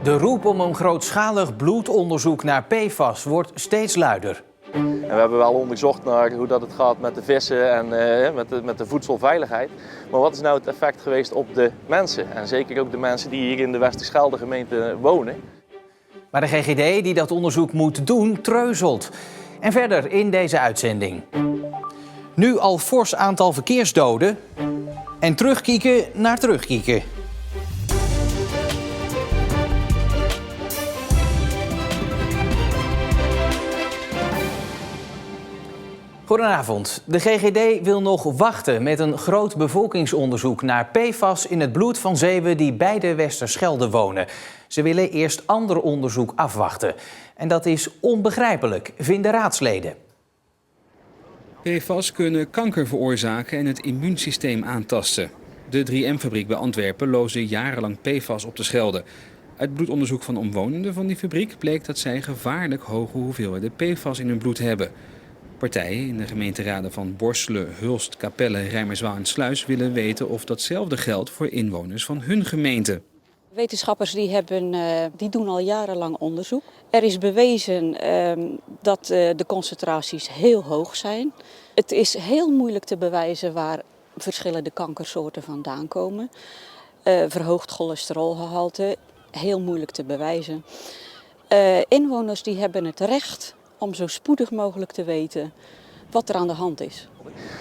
De roep om een grootschalig bloedonderzoek naar PFAS wordt steeds luider. En we hebben wel onderzocht naar hoe dat het gaat met de vissen en met de voedselveiligheid. Maar wat is nou het effect geweest op de mensen? En zeker ook de mensen die hier in de Westerschelde gemeente wonen. Maar de GGD die dat onderzoek moet doen, treuzelt. En verder in deze uitzending. Nu al fors aantal verkeersdoden en terugkieken naar terugkieken. Goedenavond. De GGD wil nog wachten met een groot bevolkingsonderzoek naar PFAS in het bloed van Zeeuwen die bij de Westerschelde wonen. Ze willen eerst ander onderzoek afwachten. En dat is onbegrijpelijk, vinden raadsleden. PFAS kunnen kanker veroorzaken en het immuunsysteem aantasten. De 3M-fabriek bij Antwerpen loosde jarenlang PFAS op de Schelde. Uit bloedonderzoek van omwonenden van die fabriek bleek dat zij gevaarlijk hoge hoeveelheden PFAS in hun bloed hebben. Partijen in de gemeenteraden van Borselen, Hulst, Capelle, Rijmerswaal en Sluis willen weten of datzelfde geldt voor inwoners van hun gemeente. Wetenschappers die doen al jarenlang onderzoek. Er is bewezen dat de concentraties heel hoog zijn. Het is heel moeilijk te bewijzen waar verschillende kankersoorten vandaan komen. Verhoogd cholesterolgehalte, heel moeilijk te bewijzen. Inwoners die hebben het recht om zo spoedig mogelijk te weten wat er aan de hand is.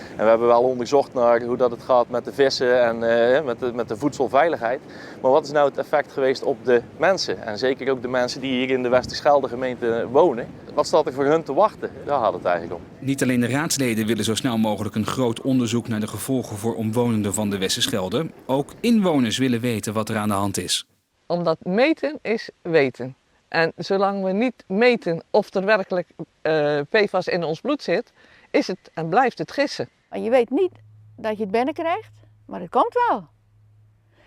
En we hebben wel onderzocht naar hoe dat het gaat met de vissen en met de voedselveiligheid. Maar wat is nou het effect geweest op de mensen? En zeker ook de mensen die hier in de Westerschelde gemeente wonen. Wat staat er voor hun te wachten? Daar gaat het eigenlijk om. Niet alleen de raadsleden willen zo snel mogelijk een groot onderzoek naar de gevolgen voor omwonenden van de Westerschelde. Ook inwoners willen weten wat er aan de hand is. Omdat meten is weten. En zolang we niet meten of er werkelijk PFAS in ons bloed zit, is het en blijft het gissen. Maar je weet niet dat je het binnenkrijgt, maar het komt wel.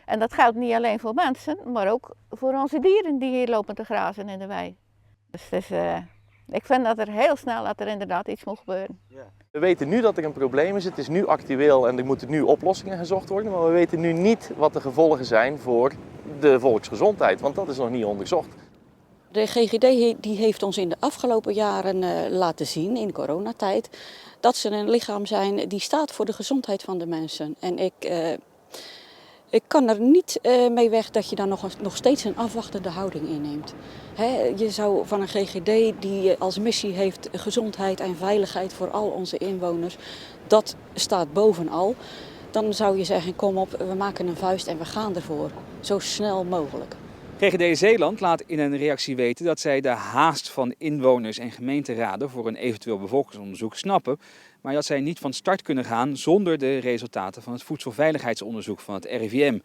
En dat geldt niet alleen voor mensen, maar ook voor onze dieren die hier lopen te grazen in de wei. Dus ik vind dat er heel snel dat er inderdaad iets moet gebeuren. Ja. We weten nu dat er een probleem is, het is nu actueel en er moeten nu oplossingen gezocht worden. Maar we weten nu niet wat de gevolgen zijn voor de volksgezondheid, want dat is nog niet onderzocht. De GGD die heeft ons in de afgelopen jaren laten zien, in coronatijd, dat ze een lichaam zijn die staat voor de gezondheid van de mensen. En ik kan er niet mee weg dat je dan nog steeds een afwachtende houding inneemt. Je zou van een GGD die als missie heeft gezondheid en veiligheid voor al onze inwoners, dat staat bovenal. Dan zou je zeggen, kom op, we maken een vuist en we gaan ervoor, zo snel mogelijk. GGD Zeeland laat in een reactie weten dat zij de haast van inwoners en gemeenteraden voor een eventueel bevolkingsonderzoek snappen, maar dat zij niet van start kunnen gaan zonder de resultaten van het voedselveiligheidsonderzoek van het RIVM.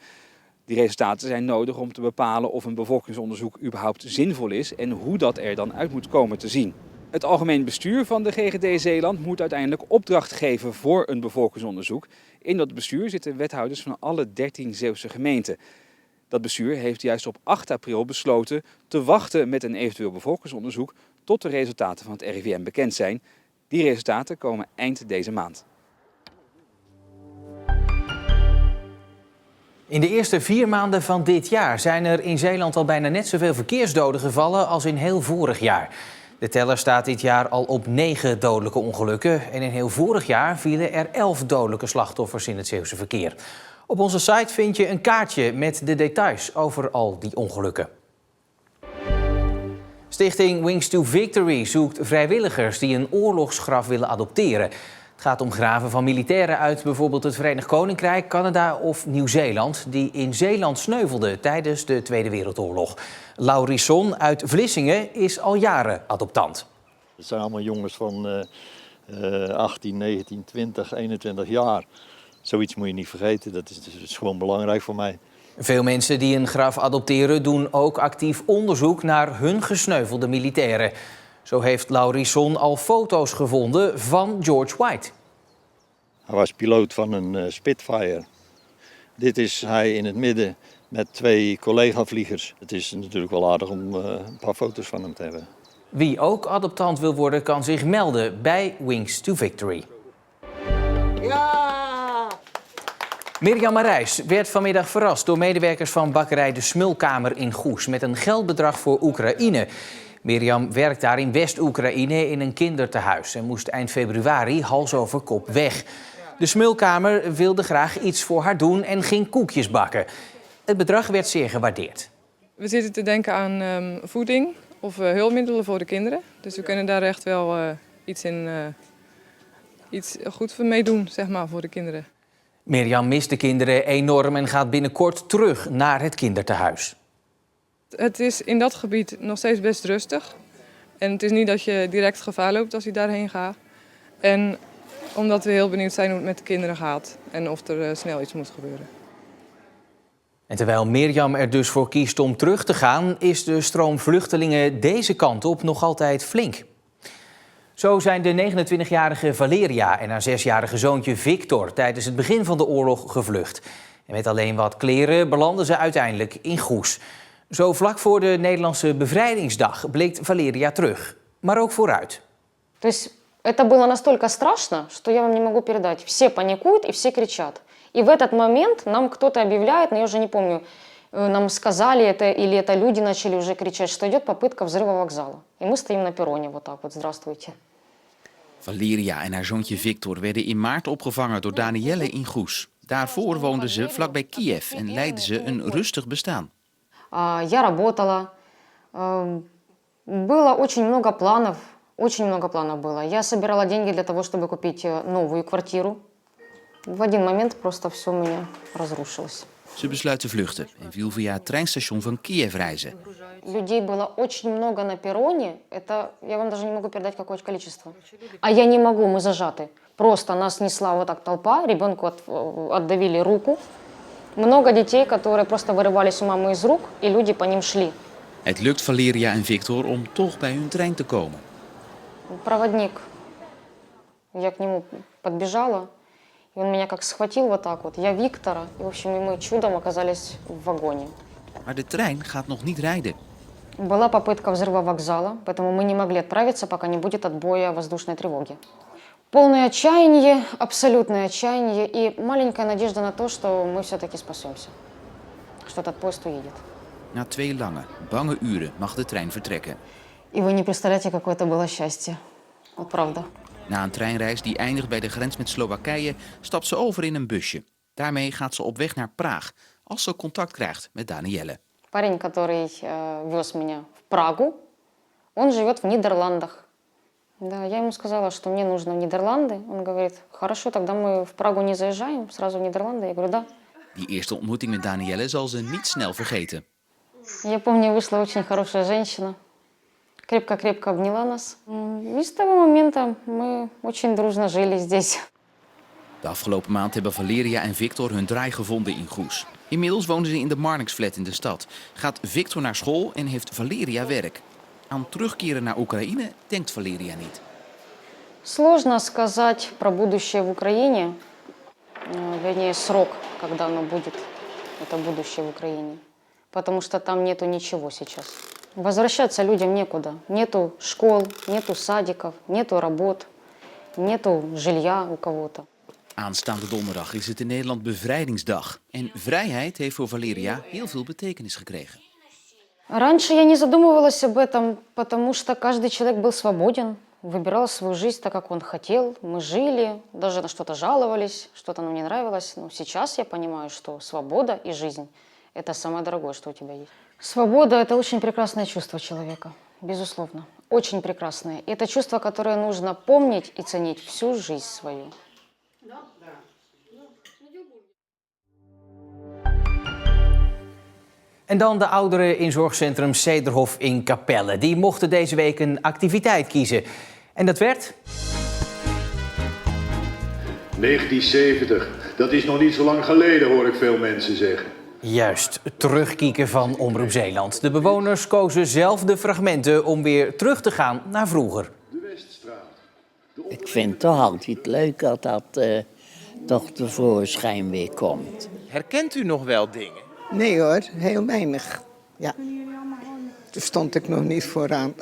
Die resultaten zijn nodig om te bepalen of een bevolkingsonderzoek überhaupt zinvol is en hoe dat er dan uit moet komen te zien. Het algemeen bestuur van de GGD Zeeland moet uiteindelijk opdracht geven voor een bevolkingsonderzoek. In dat bestuur zitten wethouders van alle 13 Zeeuwse gemeenten. Dat bestuur heeft juist op 8 april besloten te wachten met een eventueel bevolkingsonderzoek tot de resultaten van het RIVM bekend zijn. Die resultaten komen eind deze maand. In de eerste 4 maanden van dit jaar zijn er in Zeeland al bijna net zoveel verkeersdoden gevallen als in heel vorig jaar. De teller staat dit jaar al op 9 dodelijke ongelukken en in heel vorig jaar vielen er 11 dodelijke slachtoffers in het Zeeuwse verkeer. Op onze site vind je een kaartje met de details over al die ongelukken. Stichting Wings to Victory zoekt vrijwilligers die een oorlogsgraf willen adopteren. Het gaat om graven van militairen uit bijvoorbeeld het Verenigd Koninkrijk, Canada of Nieuw-Zeeland, die in Zeeland sneuvelden tijdens de Tweede Wereldoorlog. Laurisson uit Vlissingen is al jaren adoptant. Het zijn allemaal jongens van 18, 19, 20, 21 jaar. Zoiets moet je niet vergeten, dat is gewoon belangrijk voor mij. Veel mensen die een graf adopteren doen ook actief onderzoek naar hun gesneuvelde militairen. Zo heeft Laurisson al foto's gevonden van George White. Hij was piloot van een Spitfire. Dit is hij in het midden met 2 collega-vliegers. Het is natuurlijk wel aardig om een paar foto's van hem te hebben. Wie ook adoptant wil worden kan zich melden bij Wings to Victory. Ja! Mirjam Marijs werd vanmiddag verrast door medewerkers van bakkerij De Smulkamer in Goes met een geldbedrag voor Oekraïne. Mirjam werkt daar in West-Oekraïne in een kindertehuis en moest eind februari hals over kop weg. De Smulkamer wilde graag iets voor haar doen en ging koekjes bakken. Het bedrag werd zeer gewaardeerd. We zitten te denken aan voeding of hulpmiddelen voor de kinderen. Dus we kunnen daar echt wel iets goed mee doen, zeg maar, voor de kinderen. Mirjam mist de kinderen enorm en gaat binnenkort terug naar het kindertehuis. Het is in dat gebied nog steeds best rustig. En het is niet dat je direct gevaar loopt als je daarheen gaat. En omdat we heel benieuwd zijn hoe het met de kinderen gaat en of er snel iets moet gebeuren. En terwijl Mirjam er dus voor kiest om terug te gaan, is de stroom vluchtelingen deze kant op nog altijd flink. Zo zijn de 29-jarige Valeria en haar 6-jarige zoontje Victor tijdens het begin van de oorlog gevlucht. En met alleen wat kleren belanden ze uiteindelijk in Goes. Zo vlak voor de Nederlandse bevrijdingsdag blikt Valeria terug, maar ook vooruit. То есть это было настолько страшно, что я вам не могу передать. Все паникуют и все кричат. И в этот момент нам кто-то объявляет, но я уже не помню, нам сказали это или это люди начали уже кричать, что идет попытка взрыва вокзала. И мы стоим на перроне вот так вот, здравствуйте. Valeria en haar zoontje Victor werden in maart opgevangen door Danielle in Goes. Daarvoor woonden ze vlakbij Kiev en leidden ze een rustig bestaan. Я работала. Было очень много планов. Очень много планов было. Я собирала деньги для того, чтобы купить новую квартиру. В один момент просто все у меня разрушилось. Ze besluit te vluchten en wil via het treinstation van Kiev reizen. Людей было очень много на перроне. Это я вам даже не могу передать какое количество. А я не могу, мы зажаты. Просто нас несла вот так толпа, ребенку отдавили руку. Много детей, которые просто вырывались у мамы из рук, и люди по ним шли. Het lukt Valeria en Victor om toch bij hun trein te komen. Проводник. Я к нему подбежала, и он меня как схватил вот так вот. Я Виктора, и в общем, и мы чудом оказались в вагоне. Maar de trein gaat nog niet rijden. Была попытка взрыва вокзала, поэтому мы не могли отправиться, пока не будет отбоя воздушной тревоги. Полное отчаяние, абсолютное отчаяние и маленькая надежда на то, что мы все-таки спасемся, что этот поезд уедет. Na 2 lange, bange uren mag de trein vertrekken. И вы не представляете, какое это было счастье. Вот правда. Na een treinreis die eindigt bij de grens met Slowakije, stapt ze over in een busje. Daarmee gaat ze op weg naar Praag, als ze contact krijgt met Danielle. Парень, который вез меня в Прагу, он живет в Нидерландах. Да, я ему сказала, что мне нужно в Нидерланды. Он говорит, хорошо, тогда мы в Прагу не заезжаем, сразу в Нидерланды. Я говорю, да. Die eerste ontmoeting met Danielle zal ze niet snel vergeten. Я помню, вышла очень хорошая женщина. Крепко-крепко обняла нас. И с того момента мы очень дружно жили здесь. De afgelopen maand hebben Valeria en Victor hun draai gevonden in Goes. Inmiddels wonen ze in de Marnixflat in de stad. Gaat Victor naar school en heeft Valeria werk. Aan terugkeren naar Oekraïne denkt Valeria niet. Сложно сказать про будущее в Украине. Вернее, срок, когда оно будет, это будущее в Украине. Потому что там нету ничего сейчас. Возвращаться людям некуда. Нету школ, нету садиков, нету работ, нету жилья у кого-то. Aanstaande donderdag is het in Nederland Bevrijdingsdag. En vrijheid heeft voor Valeria heel veel betekenis gekregen. Раньше я не задумывалась об этом, потому что каждый человек был свободен, выбирал свою жизнь так, как он хотел. Мы жили, даже на что-то жаловались, что-то нам не нравилось. Но сейчас я понимаю, что свобода и жизнь – это самое дорогое, что у тебя есть. Свобода – это очень прекрасное чувство человека, безусловно, очень прекрасное. И это чувство, которое нужно помнить и ценить всю жизнь свою. En dan de ouderen in zorgcentrum Cederhof in Capelle. Die mochten deze week een activiteit kiezen. En dat werd... 1970, dat is nog niet zo lang geleden, hoor ik veel mensen zeggen. Juist, terugkieken van Omroep Zeeland. De bewoners kozen zelf de fragmenten om weer terug te gaan naar vroeger. De Weststraat. Ik vind het toch altijd leuk dat dat toch tevoorschijn weer komt. Herkent u nog wel dingen? Nee hoor, heel weinig. Ja. Daar stond ik nog niet vooraan.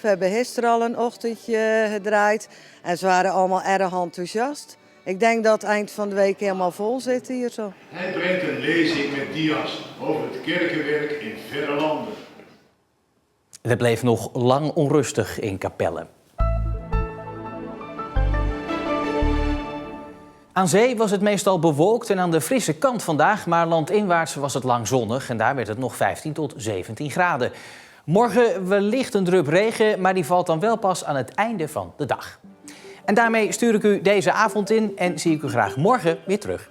We hebben gisteren al een ochtendje gedraaid en ze waren allemaal erg enthousiast. Ik denk dat het eind van de week helemaal vol zit hier zo. Hij brengt een lezing met dia's over het kerkenwerk in verre landen. Het bleef nog lang onrustig in Capelle. Aan zee was het meestal bewolkt en aan de frisse kant vandaag, maar landinwaarts was het lang zonnig en daar werd het nog 15 tot 17 graden. Morgen wellicht een drup regen, maar die valt dan wel pas aan het einde van de dag. En daarmee stuur ik u deze avond in en zie ik u graag morgen weer terug.